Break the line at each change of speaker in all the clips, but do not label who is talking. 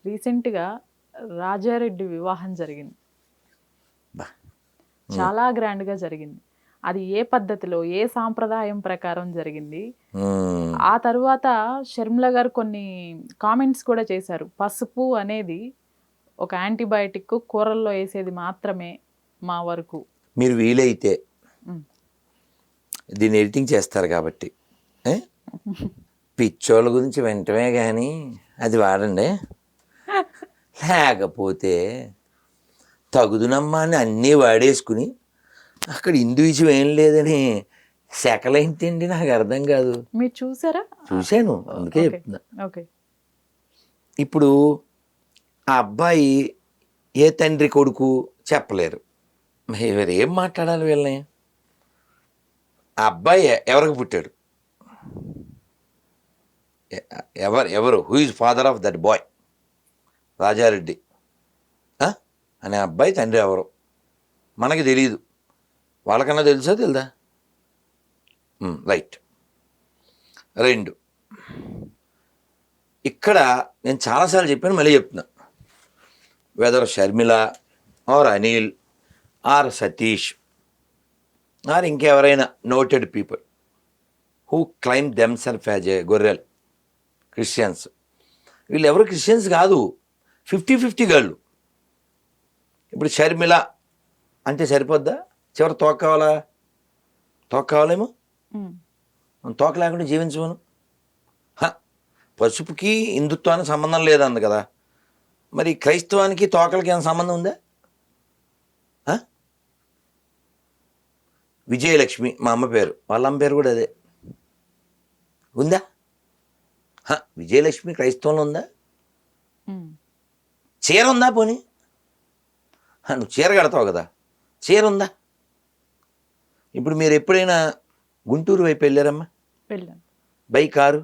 రీసెంట్‌గా రాజారెడ్డి వివాహం జరిగింది.
బా.
చాలా గ్రాండ్‌గా జరిగింది. అది ఏ పద్ధతిలో, ఏ సాంప్రదాయం ప్రకారం జరిగింది. ఆ తరువాత షర్మిల గారు కొన్ని కామెంట్స్ కూడా చేశారు. పసుపు అనేది ఒక యాంటీబయాటిక్, కూరల్లో ఏసేది మాత్రమే మా వరకు.
మీరు వీలైతే
హ్మ్.
దీన్ని ఎడిటింగ్ చేస్తారు కాబట్టి ఏ? పిచ్చోళ్ళ గురించి వెంటనే కానీ అది వాడండి. లేకపోతే తగుదునమ్మా అని అన్నీ వాడేసుకుని అక్కడ హిందూయిజం ఏం లేదని సెకలేంటండి, నాకు అర్థం కాదు.
మీరు చూసారా?
చూశాను, అందుకే
ఓకే.
చెప్తున్నా.
ఓకే.
ఇప్పుడు ఆ అబ్బాయి ఏ తండ్రి కొడుకు చెప్పలేరు, మరి ఏం మాట్లాడాలి వీళ్ళని? ఆ అబ్బాయి ఎవరికి పుట్టాడు? ఎవరు who is father of that boy? Rajareddy అనే అబ్బాయి తండ్రి ఎవరు మనకి తెలియదు. వాళ్ళకన్నా తెలుసా తెలుదా? రైట్. 2, ఇక్కడ నేను చాలాసార్లు చెప్పాను, మళ్ళీ చెప్తున్నా. Whether Sharmila or Anil or Satish or ఇంకెవరైనా noted people who claim themselves as a గొర్రెల్ క్రిస్టియన్స్, వీళ్ళు ఎవరు క్రిస్టియన్స్ కాదు, 50-50 గాళ్ళు. ఇప్పుడు షర్మిల అంటే సరిపోద్దా? చివరి తోక కావాలా? తోక కావాలేమో, తోక లేకుండా జీవించమను. పసుపుకి హిందుత్వానికి సంబంధం లేదంది కదా, మరి క్రైస్తవానికి తోకలకి ఏమైనా సంబంధం ఉందా? విజయలక్ష్మి మా అమ్మ పేరు, వాళ్ళ అమ్మ పేరు కూడా అదే ఉందా? విజయలక్ష్మి క్రైస్తవంలో ఉందా? చీర ఉందా? పోనీ నువ్వు చీర కడతావు కదా, చీర ఉందా? ఇప్పుడు మీరు ఎప్పుడైనా గుంటూరు వైపు వెళ్ళారమ్మా?
వెళ్ళాను.
By car.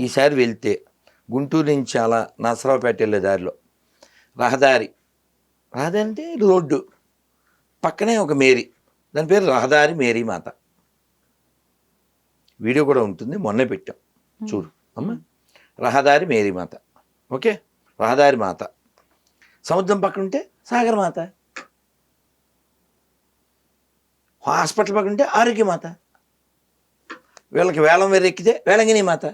ఈసారి వెళ్తే గుంటూరు నుంచి అలా నరసరావుపేట వెళ్ళే దారిలో రహదారి అంటే రోడ్డు పక్కనే ఒక మేరీ, దాని పేరు రహదారి మేరీ మాత. వీడియో కూడా ఉంటుంది, మొన్నే పెట్టాం చూడు అమ్మ. రహదారి మేరీ మాత. ఓకే, రహదారి మాత. సముద్రం పక్కన ఉంటే సాగర్ మాత. హాస్పిటల్ పక్కన ఉంటే ఆరోగ్య మాత. వీళ్ళకి వేలం ఎక్కితే వేలంగిని మాత.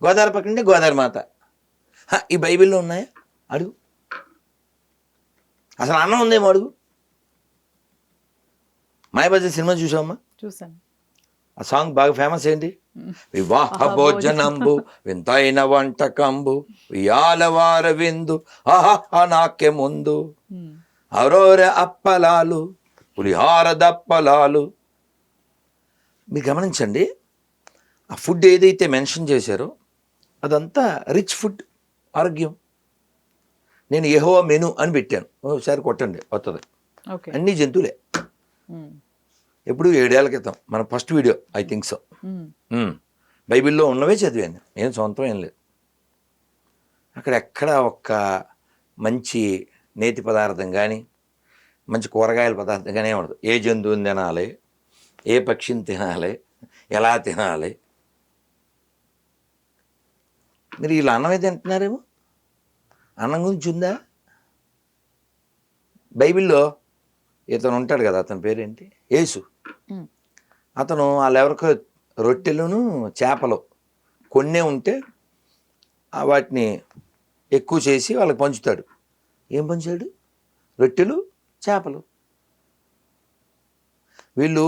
గోదావరి పక్కన ఉంటే గోదావరి మాత. ఈ బైబిల్లో ఉన్నాయా? అడుగు. అసలు అన్నం ఉందేమో అడుగు. మాయబజార్ సినిమా చూసావమ్మా?
చూసాను.
ఆ సాంగ్ బాగా ఫేమస్ ఏంటి? వివాహ భోజనంబు వింతైన వంటకంబు వియాలవార విందు ఆహా నాకే ముందు అరోర అప్పలాలు పులిహార దప్పలాలు. మీరు గమనించండి, ఆ ఫుడ్ ఏదైతే మెన్షన్ చేశారో అదంతా రిచ్ ఫుడ్, ఆరోగ్యం. నేను యెహోవా మెను అని పెట్టాను, ఒకసారి కొట్టండి వస్తుంది. అన్ని జంతువులే. ఎప్పుడు 7 ఏళ్ల క్రితం మన first video, I think so. బైబిల్లో ఉన్నవే చదివాను, ఏం సొంతం ఏం లేదు. అక్కడ ఎక్కడ ఒక్క మంచి నేతి పదార్థం కానీ మంచి కూరగాయల పదార్థం కానీ ఉండదు. ఏ జంతువుని తినాలి, ఏ పక్షిని తినాలి, ఎలా తినాలి. మీరు వీళ్ళు అన్నమే తింటున్నారేమో, అన్నం గురించి ఉందా? బైబిల్లో ఇతను ఉంటాడు కదా, అతని పేరేంటి? యేసు. అతను వాళ్ళెవరికో రొట్టెలను చేపలు కొన్నే ఉంటే వాటిని ఎక్కువ చేసి వాళ్ళకి పంచుతాడు. ఏం పంచాడు? రొట్టెలు, చేపలు. వీళ్ళు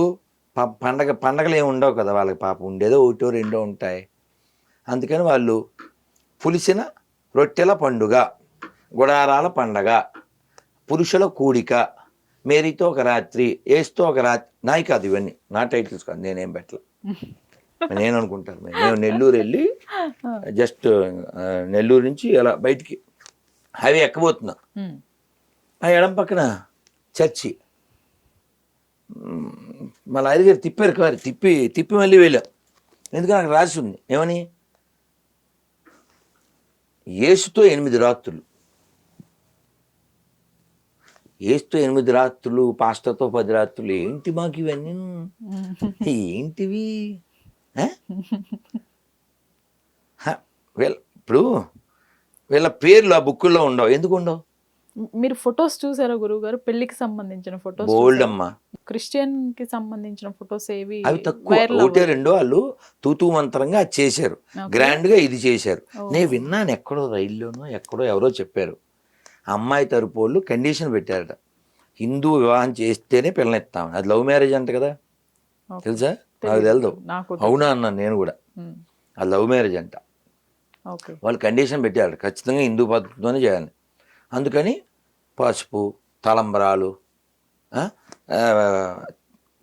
పండగలు ఏమి ఉండవు కదా వాళ్ళకి, పాపం ఉండేదో 1-2 ఉంటాయి. అందుకని వాళ్ళు పులిసిన రొట్టెల పండుగ, గుడారాల పండగ, పురుషుల కూడిక, మేరీతో ఒక రాత్రి, ఏసుతో ఒక రాత్రి. నాయి కాదు ఇవన్నీ, నా టైటిల్స్ కాదు, నేనేం పెట్టలే. నేను అనుకుంటాను మేము నెల్లూరు వెళ్ళి జస్ట్ నెల్లూరు నుంచి అలా బయటికి హైవే ఎక్కబోతున్నా, ఆ ఎడం పక్కన చర్చి. మళ్ళీ ఐదుగారు తిప్పారు కారు, తిప్పి మళ్ళీ వెళ్ళాం. ఎందుకంటే అక్కడ రాసి ఉంది ఏమని, యేసుతో 8 రాత్రులు. యేసుతో 8 రాత్రులు, పాస్టర్తో 10 రాత్రులు. ఏంటి మాకు ఇవన్నీ? ఏంటివి? ఇప్పుడు వీళ్ళ పేర్లు ఆ బుక్కుల్లో ఉండవు. ఎందుకు ఉండవు?
మీరు ఫొటోస్ చూసారా గురువు గారు? పెళ్లికి సంబంధించిన ఫొటోస్
బోల్డ్ అమ్మా.
క్రిస్టియన్ కి సంబంధించిన ఫొటోస్ ఏవి
అవి తక్కువ,
వైరల్
ఒకటే రెండో వాళ్ళు తూతూ మంత్రంగా అది చేశారు, గ్రాండ్ గా ఇది చేశారు. నేను విన్నాను ఎక్కడో రైల్లోనో ఎక్కడో ఎవరో చెప్పారు, అమ్మాయి తరపు వాళ్ళు కండిషన్ పెట్టారట, హిందూ వివాహం చేస్తేనే పిల్లనిస్తామని. అది లవ్ మ్యారేజ్ అంట కదా, తెలుసా? నాకు తెలదు. అవునా అన్నాను నేను కూడా, అది లవ్ మ్యారేజ్ అంట. వాళ్ళు కండిషన్ పెట్టారు ఖచ్చితంగా హిందూ పద్ధతితోనే చేయాలి. అందుకని పసుపు, తలంబరాలు,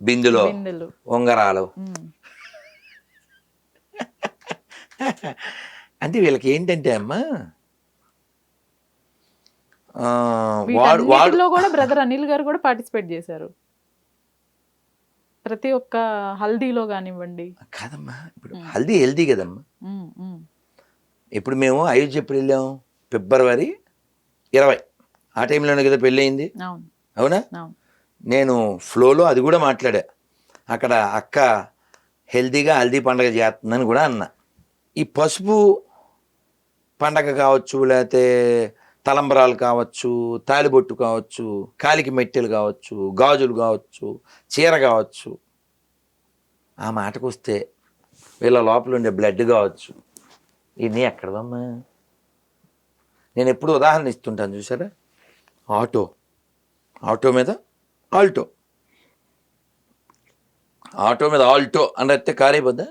బిందులో ఉంగరాలు. అంటే వీళ్ళకి ఏంటంటే అమ్మా,
వాడు కూడా బ్రదర్ అనిల్ గారు కూడా పార్టిసిపేట్ చేశారు ప్రతి ఒక్క హల్దీలో కానివ్వండి.
కాదమ్మా, ఇప్పుడు హల్దీ హెల్దీ కదమ్మా. ఇప్పుడు మేము అయోధ్య ఎప్పుడు వెళ్ళాము? ఫిబ్రవరి 20 ఆ టైంలోనే కదా పెళ్ళి అయింది, అవునా? నేను ఫ్లోలో అది కూడా మాట్లాడా. అక్కడ అక్క హెల్దీగా హల్దీ పండగ చేస్తుందని కూడా అన్నా. ఈ పసుపు పండగ కావచ్చు, లేకపోతే తలంబరాలు కావచ్చు, తాలిబొట్టు కావచ్చు, కాలికి మెట్టెలు కావచ్చు, గాజులు కావచ్చు, చీర కావచ్చు, ఆ మాటకు వస్తే వీళ్ళ లోపల ఉండే బ్లడ్ కావచ్చు, ఇవన్నీ ఎక్కడదమ్మా? నేను ఎప్పుడు ఉదాహరణ ఇస్తుంటాను చూసారా, ఆటో మీద ఆల్టో, ఆటో మీద ఆల్టో అని అయితే కార్ అయిపోద్దా?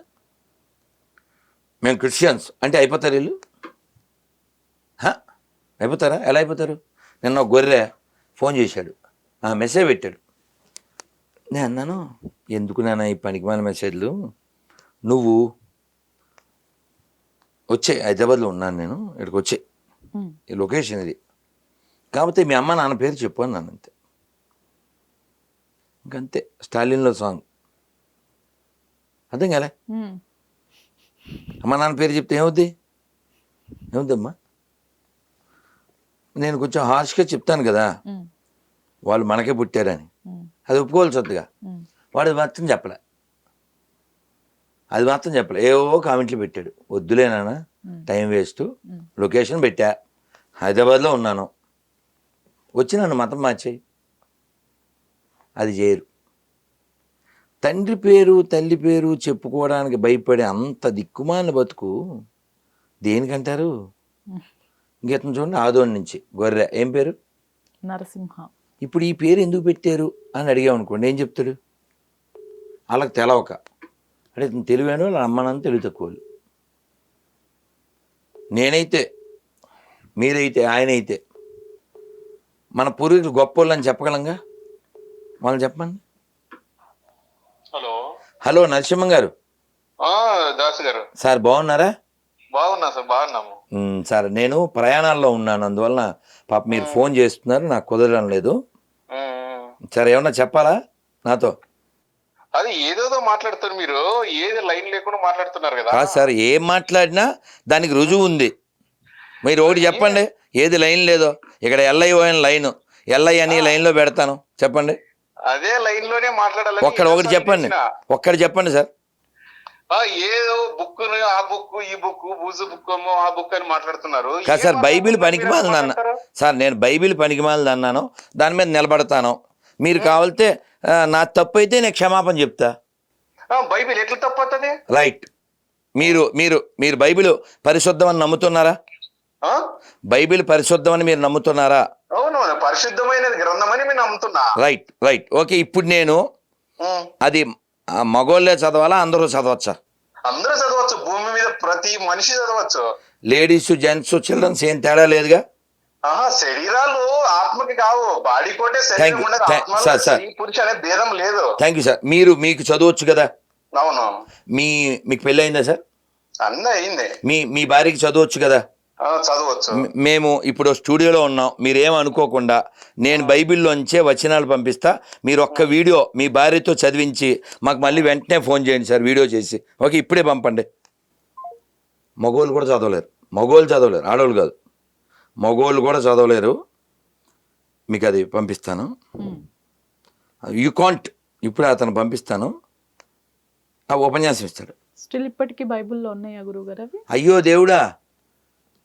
మేము క్రిస్టియన్స్ అంటే అయిపోతారు వీళ్ళు? అయిపోతారా? ఎలా అయిపోతారు? నిన్న గొర్రె ఫోన్ చేశాడు, మెసేజ్ పెట్టాడు. నేను అన్నాను, ఎందుకు నాన్న ఈ పనికిమాల మెసేజ్లు, నువ్వు వచ్చే హైదరాబాద్లో ఉన్నాను నేను, ఇక్కడికి వచ్చే ఈ లొకేషన్ ఇది, కాకపోతే మీ అమ్మ నాన్న పేరు చెప్పు అని నన్ను. అంతే, ఇంకంతే. స్టాలిన్లో సాంగ్ అర్థం కాలే? అమ్మ నాన్న పేరు చెప్తే ఏమవుద్ది? ఏమవుద్దమ్మా? నేను కొంచెం హార్ష్గా చెప్తాను కదా, వాళ్ళు మనకే పుట్టారని, అది ఒప్పుకోవాల్సొద్దుగా. వాడు మాత్రం చెప్పలే, అది మాత్రం చెప్పలే, ఏవో కామెంట్లు పెట్టాడు. వద్దులేనా, టైం వేస్ట్. లొకేషన్ పెట్టా, హైదరాబాద్లో ఉన్నాను, వచ్చి నన్ను మతం మార్చేయి. అది చేయరు. తండ్రి పేరు తల్లి పేరు చెప్పుకోవడానికి భయపడే అంత దిక్కుమాలిన బతుకు దేనికంటారు? గీతం చూడండి, ఆదోని నుంచి గొర్రె, ఏం పేరు?
నరసింహ.
ఇప్పుడు ఈ పేరు ఎందుకు పెట్టారు అని అడిగామనుకోండి, ఏం చెప్తాడు? వాళ్ళకి తెలవక. అంటే తెలివైన వాళ్ళు, అమ్మనంత తెలివి తక్కువ వాళ్ళు. నేనైతే, మీరైతే, ఆయన అయితే మన పూర్వీకులు గొప్ప వాళ్ళు అని చెప్పగలంగా? వాళ్ళని చెప్పండి. హలో నరసింహ గారు.
దాసు గారు.
సార్ బాగున్నారా?
బాగున్నా సార్, బాగున్నాము
సార్. నేను ప్రయాణాల్లో ఉన్నాను, అందువలన పాప మీరు ఫోన్ చేస్తున్నారు, నాకు కుదరడం లేదు. సార్ ఏమన్నా చెప్పాలా నాతో?
అది ఏదేదో మాట్లాడుతారు మీరు, ఏది లైన్ లేకుండా మాట్లాడుతున్నారు కదా.
కాదు సార్, ఏం మాట్లాడినా దానికి రుజువు ఉంది. మీరు ఒకటి చెప్పండి, ఏది లైన్ లేదో. ఇక్కడ ఎల్ఐఓ అని లైన్, ఎల్ఐ అని లైన్లో పెడతాను, చెప్పండి.
అదే లైన్ లోనే మాట్లాడాలి.
ఒకటి చెప్పండి, ఒక్కటి చెప్పండి సార్.
ఏదో బుక్, ఆ బుక్, ఈ బుక్, బూజు బుక్ ఆ బుక్ అని మాట్లాడుతున్నారు.
కాదు సార్, బైబిల్ పనికిమాలింది అన్న సార్, నేను బైబిల్ పనికిమాలింది అన్నాను, దాని మీద నిలబడతాను. మీరు కావాలితే నా తప్పు అయితే నేను క్షమాపణ చెప్తా.
బైబిల్ ఎట్లా తప్పవుతుంది?
రైట్. మీరు మీరు మీరు బైబిల్ పరిశుద్ధం అని నమ్ముతున్నారా? బైబిల్ పరిశుద్ధం అని మీరు నమ్ముతున్నారా?
అవును, పరిశుద్ధమైన గ్రంథం అని నేను నమ్ముతున్నా.
Right right okay. ఇప్పుడు నేను అది మగోళ్ళే చదవాలా, అందరూ చదవచ్చా?
అందరూ చదవచ్చు, భూమి మీద ప్రతి మనిషి చదవచ్చు.
లేడీస్, జెంట్స్, చిల్డ్రన్స్ ఏం తేడా లేదుగా?
శరీరాలు ఆత్మకి కావు, బాడీ కోటే శరీరం ఉండదు, పురుషు అనే భేదం లేదు.
Thank you sir. మీకు చదవచ్చు కదా?
అవును.
మీకు పెళ్ళి అయిందా సార్?
అన్నీ అయింది.
మీ భార్యకి చదవచ్చు కదా?
చదవచ్చు.
మేము ఇప్పుడు స్టూడియోలో ఉన్నాం, మీరేమనుకోకుండా నేను బైబిల్లోంచే వచనాలు పంపిస్తా, మీరు ఒక్క వీడియో మీ భార్యతో చదివించి మాకు మళ్ళీ వెంటనే ఫోన్ చేయండి సార్, వీడియో చేసి. ఓకే, ఇప్పుడే పంపండి. మగోళ్ళు కూడా చదవలేరు, ఆడవాళ్ళు కాదు, మగోళ్ళు కూడా చదవలేరు. మీకు అది పంపిస్తాను, యూ కాంట్. ఇప్పుడు అతను పంపిస్తాను, ఆ ఉపన్యాసం ఇస్తాడు.
స్టిల్ ఇప్పటికీ బైబిల్లో ఉన్నాయా గురువు గారు అవి?
అయ్యో దేవుడా,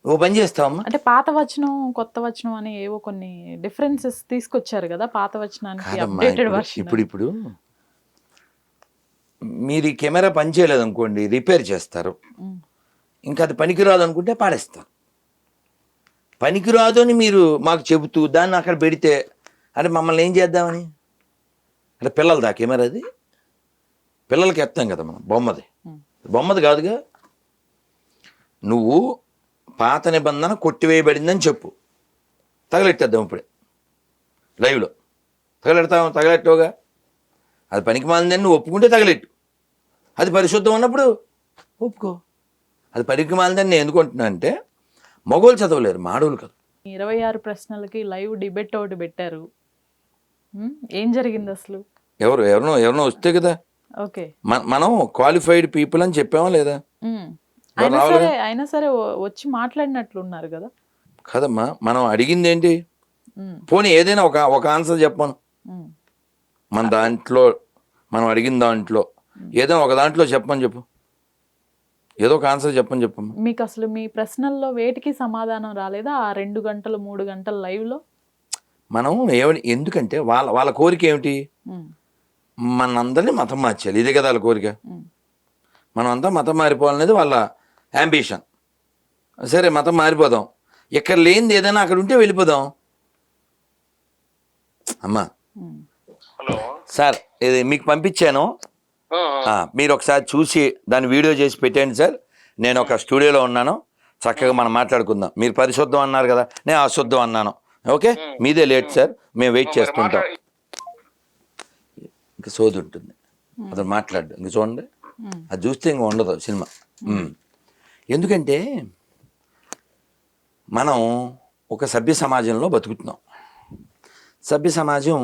ఓ పని చేస్తావమ్మా,
అంటే పాత వచనం కొత్త వచనం అని ఏవో కొన్ని డిఫరెన్సెస్ తీసుకొచ్చారు కదా పాత వచనానికి
కాదమ్మా,
అప్డేటెడ్ వర్షన్.
ఇప్పుడు మీరు ఈ కెమెరా పని చేయలేదు అనుకోండి, రిపేర్ చేస్తారు. ఇంకా అది పనికిరాదు అనుకుంటే పాడేస్తారు. పనికిరాదు అని మీరు మాకు చెబుతూ దాన్ని అక్కడ పెడితే అంటే మమ్మల్ని ఏం చేద్దామని? అంటే పిల్లలదా కెమెరా అది? పిల్లలకి ఎత్తాం కదా మనం, బొమ్మది కాదుగా. నువ్వు పాత నిబంధన కొట్టివేయబడిందని చెప్పు, తగలెట్టేద్దాం ఇప్పుడే లైవ్లో. తగలెట్టవుగా. అది పనికి మాలిందని నువ్వు ఒప్పుకుంటే తగలెట్టు. అది పరిశుద్ధం అన్నప్పుడు ఒప్పుకో. అది పనికి మాలిందని నేను ఎందుకు అంటున్నా అంటే, మగవాళ్ళు చదవలేరు, మాడవులు కాదు.
26 ప్రశ్నలకి లైవ్ డిబేట్ ఒకటి పెట్టారు. ఏం జరిగింది అసలు?
ఎవరినో వస్తే కదా.
ఓకే,
మనం క్వాలిఫైడ్ పీపుల్ అని చెప్పామా లేదా?
అయినా సరే వచ్చి మాట్లాడినట్లున్నారు కదా.
కదమ్మా, మనం అడిగింది ఏంటి? పోనీ ఏదైనా ఒక ఆన్సర్ చెప్పాను. మన దాంట్లో మనం అడిగిన దాంట్లో ఏదైనా ఒక దాంట్లో చెప్పు, ఏదో ఒక ఆన్సర్ చెప్పమ్మా.
మీకు అసలు మీ ప్రశ్నల్లో వేటికి సమాధానం రాలేదా ఆ 2 గంటలు 3 గంటల లైవ్ లో?
మనం ఎందుకంటే వాళ్ళ కోరిక ఏమిటి? మనందరినీ మతం మార్చాలి, ఇదే కదా వాళ్ళ కోరిక. మనం అంతా మతం మారిపోవాలనేది వాళ్ళ యాంబిషన్. సరే, మతం మారిపోదాం. ఎక్కడ లేనిది ఏదైనా అక్కడ ఉంటే వెళ్ళిపోదాం. అమ్మా
హలో
సార్, ఇది మీకు పంపించాను, మీరు ఒకసారి చూసి దాన్ని వీడియో చేసి పెట్టండి సార్. నేను ఒక స్టూడియోలో ఉన్నాను, చక్కగా మనం మాట్లాడుకుందాం. మీరు పరిశుద్ధం అన్నారు కదా, నేను అశుద్ధం అన్నాను. ఓకే, మీదే లేట్ సార్, మేము వెయిట్ చేస్తుంటాం. ఇంకా సోది ఉంటుంది, అతను మాట్లాడు. ఇంక చూడండి, అది చూస్తే ఇంక ఉండదు సినిమా. ఎందుకంటే మనం ఒక సభ్య సమాజంలో బతుకుతున్నాం. సభ్య సమాజం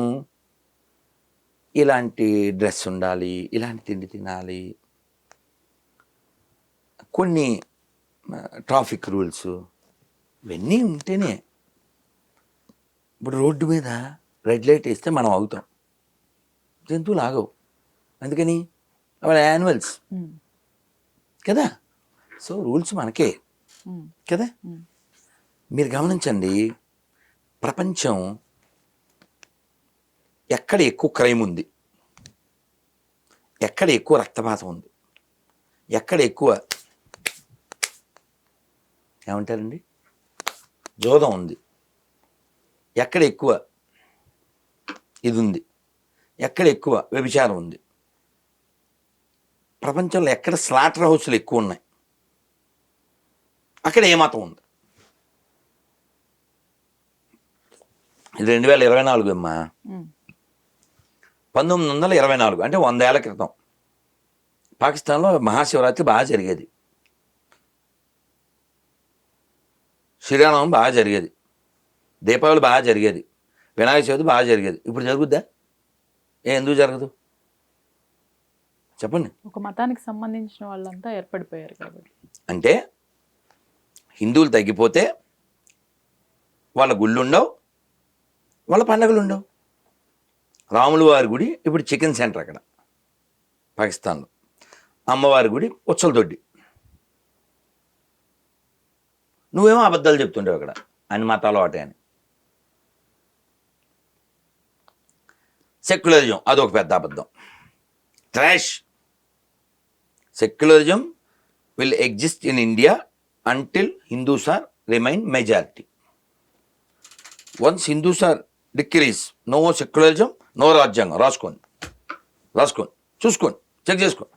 ఇలాంటి డ్రెస్ ఉండాలి, ఇలాంటి తిండి తినాలి, కొన్ని ట్రాఫిక్ రూల్స్ ఇవన్నీ ఉంటేనే. ఇప్పుడు రోడ్డు మీద రెడ్ లైట్ వేస్తే మనం ఆగుతాం, జంతువులు ఆగవు. అందుకని వాళ్ళ యానిమల్స్ కదా. సో రూల్స్ మనకే కదా. మీరు గమనించండి, ప్రపంచం ఎక్కడ ఎక్కువ క్రైమ్ ఉంది, ఎక్కడ ఎక్కువ రక్తపాతం ఉంది, ఎక్కడ ఎక్కువ ఏమంటారండి జోదం ఉంది, ఎక్కడ ఎక్కువ ఇది ఉంది, ఎక్కడ ఎక్కువ వ్యభిచారం ఉంది, ప్రపంచంలో ఎక్కడ స్లాటర్ హౌస్లు ఎక్కువ ఉన్నాయి, అక్కడ ఏ మతం ఉంది. ఇది 2024 అమ్మా. 1924 అంటే 100 ఏళ్ల క్రితం పాకిస్తాన్లో మహాశివరాత్రి బాగా జరిగేది, శ్రీరామనవమి బాగా జరిగేది, దీపావళి బాగా జరిగేది, వినాయక చవితి బాగా జరిగేది. ఇప్పుడు జరుగుద్దా? ఎందుకు జరగదు చెప్పండి?
ఒక మతానికి సంబంధించిన వాళ్ళంతా ఏర్పడిపోయారు కాబట్టి.
అంటే హిందువులు తగ్గిపోతే వాళ్ళ గుళ్ళు ఉండవు, వాళ్ళ పండగలు ఉండవు. రాముల వారి గుడి ఇప్పుడు చికెన్ సెంటర్ అక్కడ పాకిస్తాన్లో, అమ్మవారి గుడి ఉచ్చలదొడ్డి. నువ్వేమో అబద్ధాలు చెప్తుంటావు అక్కడ, అన్ని మతాలు ఒకటే అని. సెక్యులరిజం అదొక పెద్ద అబద్ధం, trash. Secularism will exist in India until Hindus are remain majority. Once Hindus are decrease, no secularism, no రాజ్యాంగం. రాసుకోండి, చూసుకోండి, చెక్ చేసుకోండి.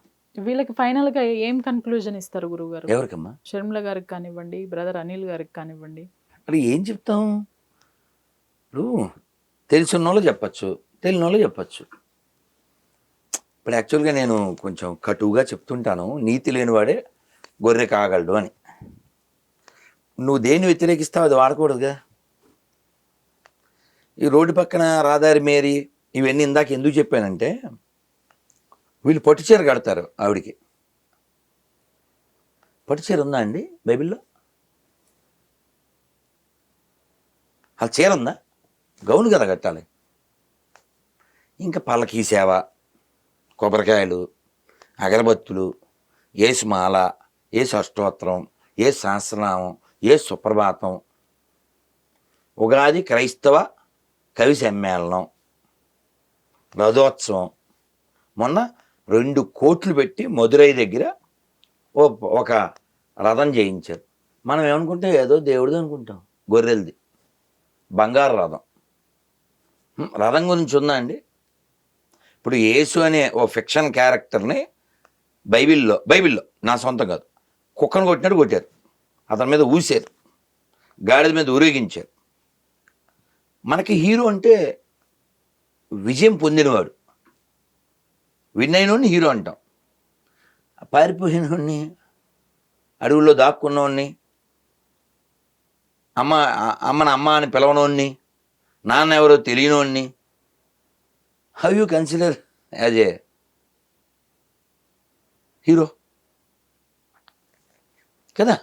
వీళ్ళకి ఫైనల్ గా ఏం కన్క్లూజన్ ఇస్తారు గురుగారు?
ఎవరికమ్మా?
షర్మిల గారికి కానివ్వండి, బ్రదర్ అనిల్ గారికి కానివ్వండి.
అది ఏం చెప్తాం? ఇప్పుడు తెలిసిన వాళ్ళు చెప్పచ్చు, తెలియని వాళ్ళు చెప్పచ్చు. ఇప్పుడు యాక్చువల్గా నేను కొంచెం కటువుగా చెప్తుంటాను, నీతి లేనివాడే గొర్రె కాగలడు అని. నువ్వు దేన్ని వ్యతిరేకిస్తావు అది వాడకూడదుగా. ఈ రోడ్డు పక్కన రాదారి మేరీ ఇవన్నీ ఇందాక ఎందుకు చెప్పానంటే, వీళ్ళు పట్టుచీర కడతారు ఆవిడికి. పట్టుచీర ఉందా అండి బైబిల్లో? ఆ చీర ఉందా? గౌను కదా కట్టాలి. ఇంకా పల్లకీ సేవ, కొబ్బరికాయలు, అగరబత్తులు, ఏసు మాల, ఏసు అష్టోత్తరం, ఏ సహస్రనామం, ఏ సుప్రభాతం, ఉగాది క్రైస్తవ కవి సమ్మేళనం, రథోత్సవం, మొన్న 2 కోట్లు పెట్టి మదురై దగ్గర ఒక రథం చేయించారు. మనం ఏమనుకుంటాం, ఏదో దేవుడిది అనుకుంటాం, గొర్రెలది, బంగారు రథం. రథం గురించి ఉందా అండి? ఇప్పుడు యేసు అనే ఓ ఫిక్షన్ క్యారెక్టర్ని బైబిల్లో నా సొంతం కాదు, కుక్కను కొట్టినట్టు కొట్టారు, అతని మీద ఊసారు, గాడిద మీద ఊరేగించారు. మనకి హీరో అంటే విజయం పొందినవాడు, విన్ అయినోడిని హీరో అంటాం. పారిపోయినోడిని, అడవుల్లో దాక్కున్నోడిని, అమ్మ అని పిలవనోడిని, నాన్న ఎవరో తెలియనోడిని, how you consider as a hero కదా?